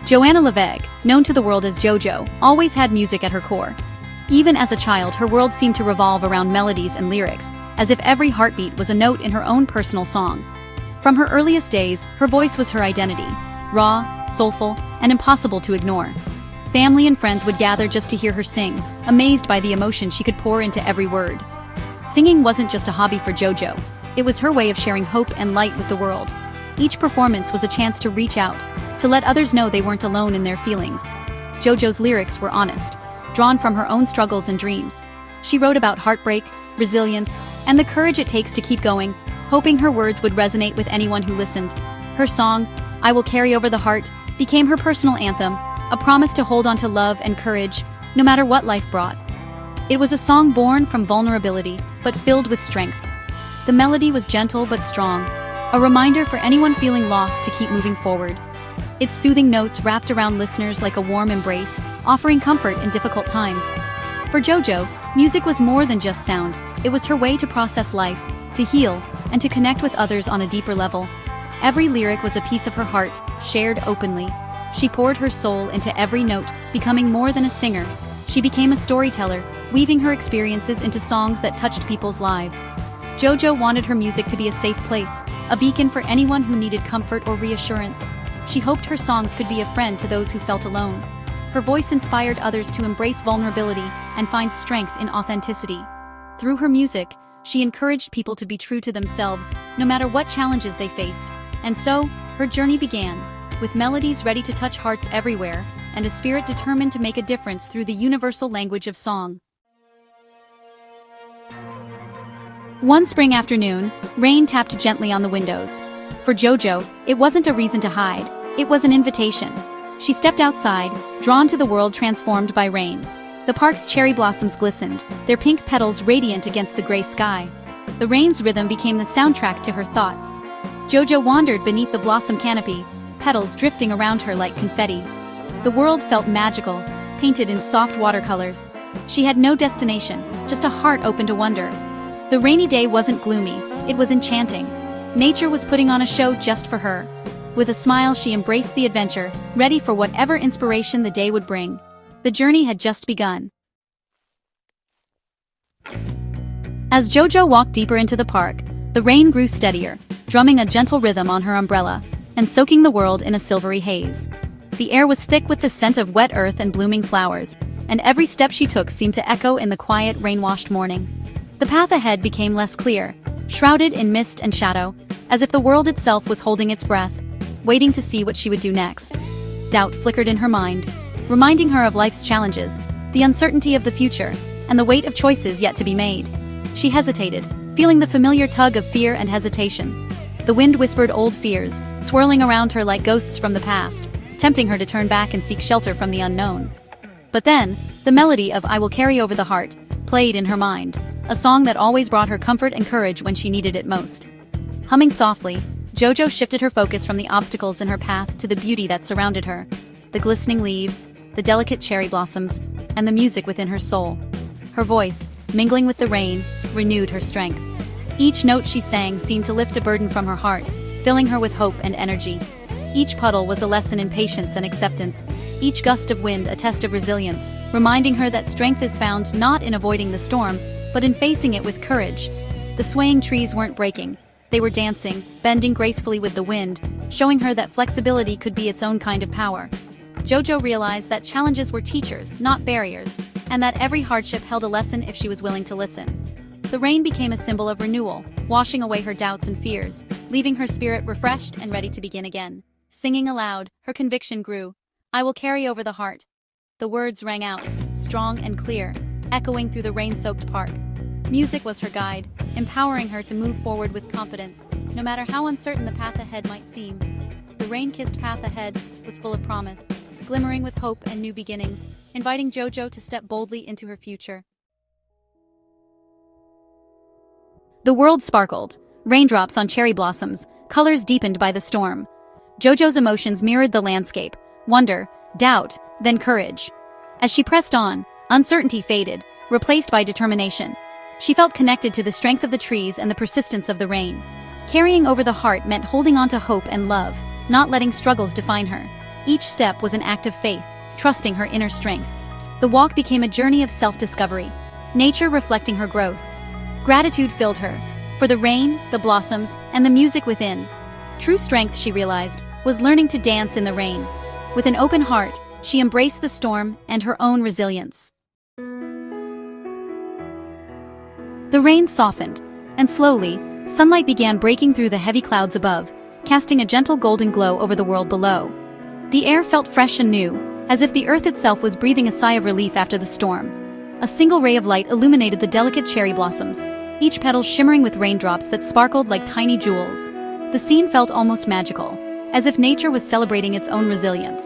Joanna Levesque, known to the world as JoJo, always had music at her core. Even as a child, her world seemed to revolve around melodies and lyrics, as if every heartbeat was a note in her own personal song. From her earliest days, her voice was her identity, raw, soulful, and impossible to ignore. Family and friends would gather just to hear her sing, amazed by the emotion she could pour into every word. Singing wasn't just a hobby for JoJo, it was her way of sharing hope and light with the world. Each performance was a chance to reach out, to let others know they weren't alone in their feelings. JoJo's lyrics were honest, drawn from her own struggles and dreams. She wrote about heartbreak, resilience, and the courage it takes to keep going, hoping her words would resonate with anyone who listened. Her song, "I Will Carry Over the Heart," became her personal anthem, a promise to hold on to love and courage, no matter what life brought. It was a song born from vulnerability, but filled with strength. The melody was gentle but strong, a reminder for anyone feeling lost to keep moving forward. Its soothing notes wrapped around listeners like a warm embrace, offering comfort in difficult times. For JoJo, music was more than just sound. It was her way to process life, to heal, and to connect with others on a deeper level. Every lyric was a piece of her heart, shared openly. She poured her soul into every note, becoming more than a singer. She became a storyteller, weaving her experiences into songs that touched people's lives. JoJo wanted her music to be a safe place, a beacon for anyone who needed comfort or reassurance. She hoped her songs could be a friend to those who felt alone. Her voice inspired others to embrace vulnerability and find strength in authenticity. Through her music, she encouraged people to be true to themselves, no matter what challenges they faced. And so, her journey began, with melodies ready to touch hearts everywhere, and a spirit determined to make a difference through the universal language of song. One spring afternoon, rain tapped gently on the windows. For JoJo, it wasn't a reason to hide, it was an invitation. She stepped outside, drawn to the world transformed by rain. The park's cherry blossoms glistened, their pink petals radiant against the gray sky. The rain's rhythm became the soundtrack to her thoughts. JoJo wandered beneath the blossom canopy, petals drifting around her like confetti. The world felt magical, painted in soft watercolors. She had no destination, just a heart open to wonder. The rainy day wasn't gloomy, it was enchanting. Nature was putting on a show just for her. With a smile, she embraced the adventure, ready for whatever inspiration the day would bring. The journey had just begun. As JoJo walked deeper into the park, the rain grew steadier, drumming a gentle rhythm on her umbrella, and soaking the world in a silvery haze. The air was thick with the scent of wet earth and blooming flowers, and every step she took seemed to echo in the quiet, rain-washed morning. The path ahead became less clear, shrouded in mist and shadow, as if the world itself was holding its breath, waiting to see what she would do next. Doubt flickered in her mind, reminding her of life's challenges, the uncertainty of the future, and the weight of choices yet to be made. She hesitated, feeling the familiar tug of fear and hesitation. The wind whispered old fears, swirling around her like ghosts from the past, tempting her to turn back and seek shelter from the unknown. But then, the melody of "I Will Carry Over the Heart" played in her mind, a song that always brought her comfort and courage when she needed it most. Humming softly, JoJo shifted her focus from the obstacles in her path to the beauty that surrounded her, the glistening leaves, the delicate cherry blossoms, and the music within her soul. Her voice, mingling with the rain, renewed her strength. Each note she sang seemed to lift a burden from her heart, filling her with hope and energy. Each puddle was a lesson in patience and acceptance, each gust of wind a test of resilience, reminding her that strength is found not in avoiding the storm, but in facing it with courage. The swaying trees weren't breaking. They were dancing, bending gracefully with the wind, showing her that flexibility could be its own kind of power. JoJo realized that challenges were teachers, not barriers, and that every hardship held a lesson if she was willing to listen. The rain became a symbol of renewal, washing away her doubts and fears, leaving her spirit refreshed and ready to begin again. Singing aloud, her conviction grew. "I will carry over the heart." The words rang out, strong and clear, echoing through the rain-soaked park. Music was her guide, empowering her to move forward with confidence, no matter how uncertain the path ahead might seem. The rain-kissed path ahead was full of promise, glimmering with hope and new beginnings, inviting JoJo to step boldly into her future. The world sparkled, raindrops on cherry blossoms, colors deepened by the storm. JoJo's emotions mirrored the landscape, wonder, doubt, then courage. As she pressed on, uncertainty faded, replaced by determination. She felt connected to the strength of the trees and the persistence of the rain. Carrying over the heart meant holding on to hope and love, not letting struggles define her. Each step was an act of faith, trusting her inner strength. The walk became a journey of self-discovery, nature reflecting her growth. Gratitude filled her, for the rain, the blossoms, and the music within. True strength, she realized, was learning to dance in the rain. With an open heart, she embraced the storm and her own resilience. The rain softened, and slowly, sunlight began breaking through the heavy clouds above, casting a gentle golden glow over the world below. The air felt fresh and new, as if the earth itself was breathing a sigh of relief after the storm. A single ray of light illuminated the delicate cherry blossoms, each petal shimmering with raindrops that sparkled like tiny jewels. The scene felt almost magical, as if nature was celebrating its own resilience.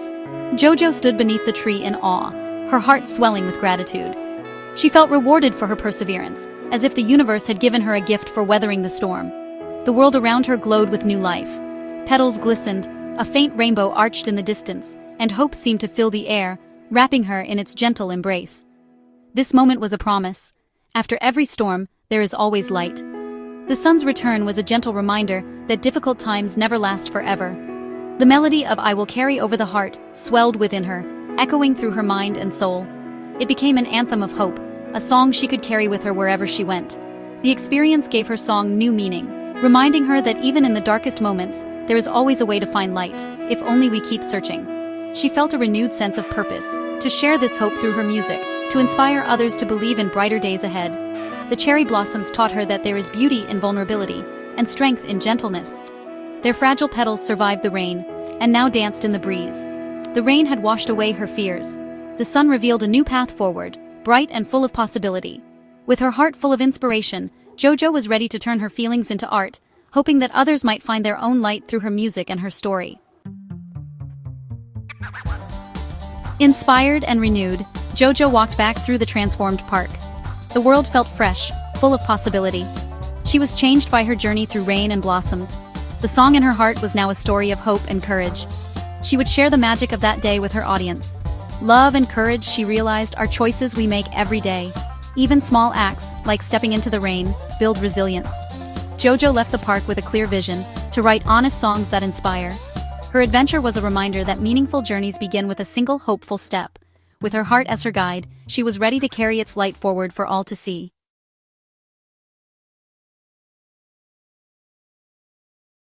JoJo stood beneath the tree in awe, her heart swelling with gratitude. She felt rewarded for her perseverance, as if the universe had given her a gift for weathering the storm. The world around her glowed with new life. Petals glistened, a faint rainbow arched in the distance, and hope seemed to fill the air, wrapping her in its gentle embrace. This moment was a promise. After every storm, there is always light. The sun's return was a gentle reminder that difficult times never last forever. The melody of "I Will Carry Over the Heart" swelled within her, echoing through her mind and soul. It became an anthem of hope, a song she could carry with her wherever she went. The experience gave her song new meaning, reminding her that even in the darkest moments, there is always a way to find light, if only we keep searching. She felt a renewed sense of purpose, to share this hope through her music, to inspire others to believe in brighter days ahead. The cherry blossoms taught her that there is beauty in vulnerability, and strength in gentleness. Their fragile petals survived the rain, and now danced in the breeze. The rain had washed away her fears. The sun revealed a new path forward, bright and full of possibility. With her heart full of inspiration, JoJo was ready to turn her feelings into art, hoping that others might find their own light through her music and her story. Inspired and renewed, JoJo walked back through the transformed park. The world felt fresh, full of possibility. She was changed by her journey through rain and blossoms. The song in her heart was now a story of hope and courage. She would share the magic of that day with her audience. Love and courage, she realized, are choices we make every day. Even small acts, like stepping into the rain, build resilience. JoJo left the park with a clear vision, to write honest songs that inspire. Her adventure was a reminder that meaningful journeys begin with a single hopeful step. With her heart as her guide, she was ready to carry its light forward for all to see.